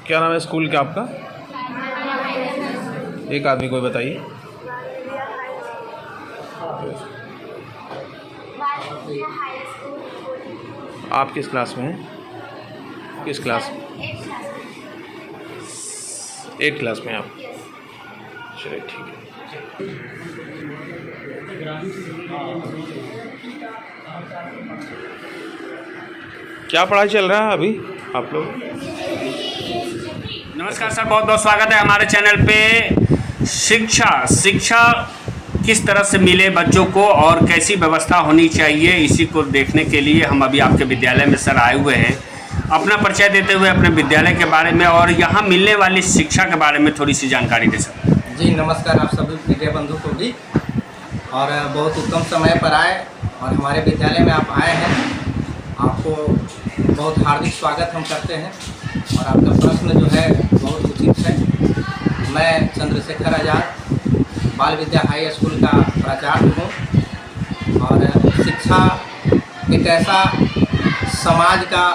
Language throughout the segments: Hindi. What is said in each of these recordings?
क्या नाम है स्कूल का आपका? एक आदमी कोई बताइए। आप किस क्लास में हैं? किस क्लास? 8 क्लास में आप? चलिए ठीक है। क्या पढ़ाई चल रहा है अभी आप लोग? नमस्कार सर, बहुत बहुत स्वागत है हमारे चैनल पे। शिक्षा किस तरह से मिले बच्चों को और कैसी व्यवस्था होनी चाहिए, इसी को देखने के लिए हम अभी आपके विद्यालय में सर आए हुए हैं। अपना परिचय देते हुए अपने विद्यालय के बारे में और यहाँ मिलने वाली शिक्षा के बारे में थोड़ी सी जानकारी दें सर। जी नमस्कार आप सभी मीडिया बंधु को भी, और बहुत उत्तम समय पर आए और हमारे विद्यालय में आप आए हैं, आपको बहुत हार्दिक स्वागत हम करते हैं। और आपका प्रश्न जो है बहुत उचित है। मैं चंद्रशेखर आज़ाद बाल विद्या हाई स्कूल का प्राचार्य हूँ, और शिक्षा एक ऐसा समाज का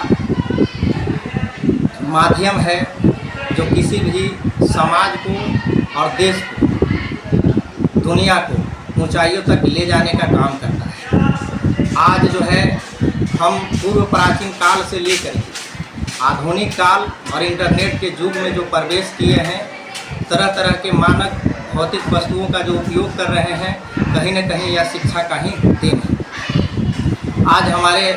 माध्यम है जो किसी भी समाज को और देश को, दुनिया को ऊंचाइयों तक ले जाने का काम करता है। आज जो है हम पूर्व प्राचीन काल से लेकर के आधुनिक काल और इंटरनेट के युग में जो प्रवेश किए हैं, तरह तरह के मानक भौतिक वस्तुओं का जो उपयोग कर रहे हैं, कहीं न कहीं यह शिक्षा का ही देन है। आज हमारे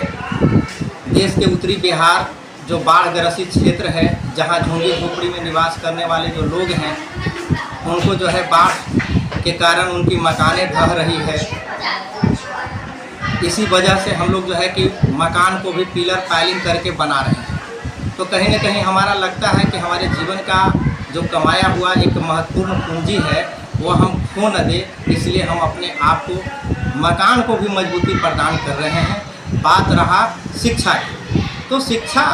देश के उत्तरी बिहार जो बाढ़ ग्रसित क्षेत्र है, जहां झुग्गी झोपड़ी में निवास करने वाले जो लोग हैं, उनको जो है बाढ़ के कारण उनकी मकानें ढह रही है। इसी वजह से हम लोग जो है कि मकान को भी पिलर पाइलिंग करके बना रहे हैं। तो कहीं न कहीं हमारा लगता है कि हमारे जीवन का जो कमाया हुआ एक महत्वपूर्ण पूंजी है वो हम खो न दे, इसलिए हम अपने आप को मकान को भी मजबूती प्रदान कर रहे हैं। बात रहा शिक्षा की, तो शिक्षा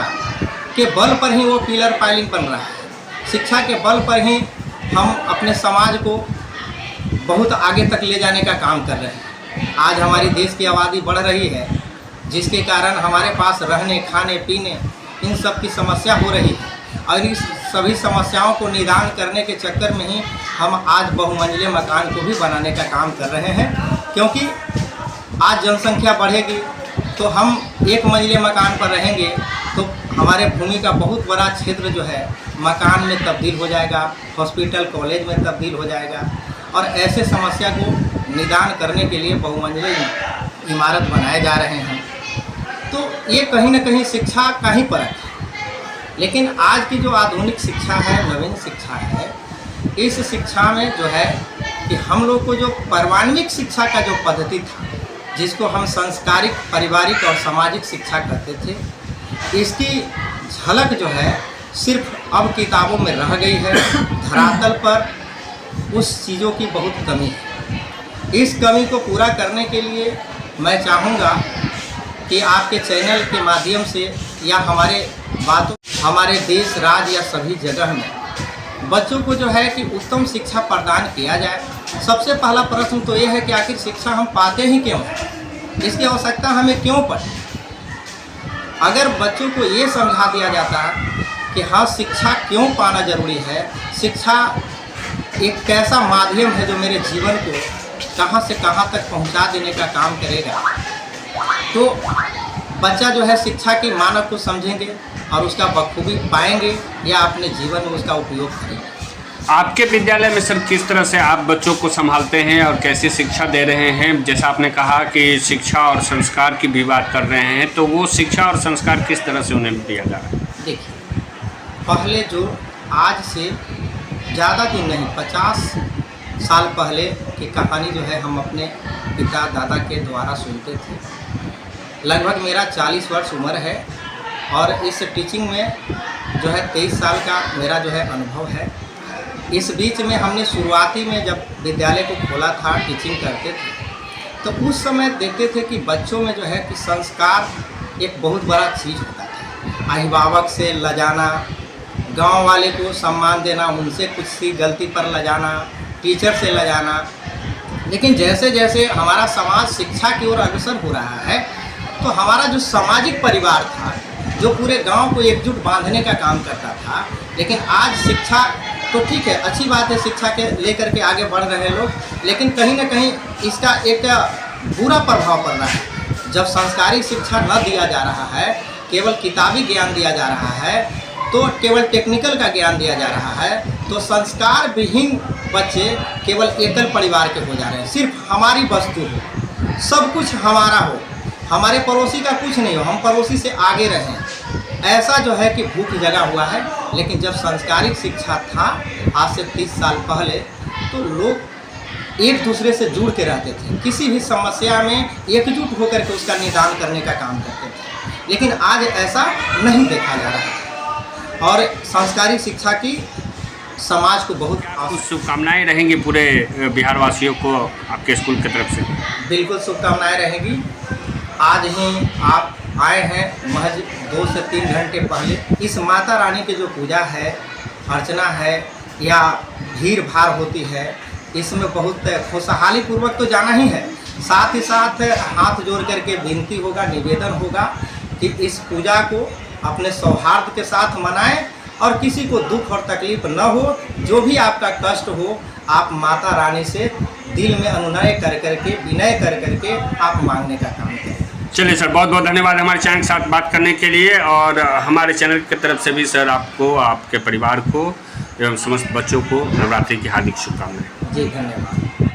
के बल पर ही वो पिलर पाइलिंग बन रहा है। शिक्षा के बल पर ही हम अपने समाज को बहुत आगे तक ले जाने का काम कर रहे हैं। आज हमारी देश की आबादी बढ़ रही है, जिसके कारण हमारे पास रहने खाने पीने इन सब की समस्या हो रही है, और इस सभी समस्याओं को निदान करने के चक्कर में ही हम आज बहुमंजिले मकान को भी बनाने का काम कर रहे हैं। क्योंकि आज जनसंख्या बढ़ेगी तो हम एक मंजिले मकान पर रहेंगे तो हमारे भूमि का बहुत बड़ा क्षेत्र जो है मकान में तब्दील हो जाएगा, हॉस्पिटल कॉलेज में तब्दील हो जाएगा। और ऐसे समस्या को निदान करने के लिए बहुमंजिले इमारत बनाए जा रहे हैं। तो ये कहीं ना कहीं शिक्षा का ही परख है। लेकिन आज की जो आधुनिक शिक्षा है, नवीन शिक्षा है, इस शिक्षा में जो है कि हम लोग को जो पर्वान्विक शिक्षा का जो पद्धति था, जिसको हम संस्कारिक, पारिवारिक और सामाजिक शिक्षा कहते थे, इसकी झलक जो है सिर्फ अब किताबों में रह गई है। धरातल पर उस चीज़ों की बहुत कमी है। इस कमी को पूरा करने के लिए मैं चाहूँगा कि आपके चैनल के माध्यम से या हमारे देश, राज्य या सभी जगह में बच्चों को जो है कि उत्तम शिक्षा प्रदान किया जाए। सबसे पहला प्रश्न तो ये है कि आखिर शिक्षा हम पाते ही क्यों हैं, इसकी आवश्यकता हमें क्यों पड़े। अगर बच्चों को ये समझा दिया जाता कि हाँ शिक्षा क्यों पाना जरूरी है, शिक्षा एक कैसा माध्यम है जो मेरे जीवन को कहाँ से कहाँ तक पहुँचा देने का काम करेगा, तो बच्चा जो है शिक्षा के मानक को समझेंगे और उसका बखूबी पाएंगे या अपने जीवन में उसका उपयोग करेंगे। आपके विद्यालय में सर किस तरह से आप बच्चों को संभालते हैं और कैसे शिक्षा दे रहे हैं? जैसा आपने कहा कि शिक्षा और संस्कार की भी बात कर रहे हैं, तो वो शिक्षा और संस्कार किस तरह से उन्हें दिया जा रहा है? देखिए, पहले जो आज से ज़्यादा दिन नहीं 50 साल पहले की कहानी जो है हम अपने पिता दादा के द्वारा सुनते थे। लगभग मेरा 40 वर्ष उम्र है और इस टीचिंग में जो है 23 साल का मेरा जो है अनुभव है। इस बीच में हमने शुरुआती में जब विद्यालय को खोला था, टीचिंग करते थे, तो उस समय देखते थे कि बच्चों में जो है कि संस्कार एक बहुत बड़ा चीज़ होता था। अभिभावक से लजाना, गांव वाले को सम्मान देना, उनसे कुछ सी गलती पर लजाना, टीचर से लजाना। लेकिन जैसे जैसे हमारा समाज शिक्षा की ओर अग्रसर हो रहा है, तो हमारा जो सामाजिक परिवार था, जो पूरे गांव को एकजुट बांधने का काम करता था, लेकिन आज शिक्षा तो ठीक है, अच्छी बात है, शिक्षा के लेकर के आगे बढ़ रहे हैं लोग, लेकिन कहीं ना कहीं इसका एक बुरा प्रभाव पड़ रहा है। जब संस्कारी शिक्षा न दिया जा रहा है, केवल किताबी ज्ञान दिया जा रहा है, तो केवल टेक्निकल का ज्ञान दिया जा रहा है, तो संस्कार विहीन बच्चे केवल एकल परिवार के हो जा रहे हैं। सिर्फ हमारी वस्तु हो, सब कुछ हमारा हो, हमारे पड़ोसी का कुछ नहीं हो, हम पड़ोसी से आगे रहें, ऐसा जो है कि भूख जगा हुआ है। लेकिन जब संस्कारिक शिक्षा था आज से 30 साल पहले, तो लोग एक दूसरे से जुड़ के रहते थे, किसी भी समस्या में एकजुट होकर के उसका निदान करने का काम करते थे। लेकिन आज ऐसा नहीं देखा जा रहा है और संस्कारिक शिक्षा की समाज को बहुत कुछ शुभकामनाएं रहेंगी पूरे बिहार वासियों को आपके स्कूल की तरफ से? बिल्कुल शुभकामनाएं रहेगी। आज ही आप आए हैं महज 2 से 3 घंटे पहले। इस माता रानी की जो पूजा है, अर्चना है या भीड़ भाड़ होती है, इसमें बहुत खुशहाली पूर्वक तो जाना ही है, साथ ही साथ हाथ जोड़ करके विनती होगा, निवेदन होगा कि इस पूजा को अपने सौहार्द के साथ मनाएं और किसी को दुख और तकलीफ न हो। जो भी आपका कष्ट हो, आप माता रानी से दिल में अनुनय कर करके, विनय कर करके आप मांगने का काम करें। चलिए सर, बहुत बहुत धन्यवाद हमारे चैनल के साथ बात करने के लिए, और हमारे चैनल की तरफ से भी सर आपको, आपके परिवार को एवं समस्त बच्चों को नवरात्रि की हार्दिक शुभकामनाएं। जी धन्यवाद।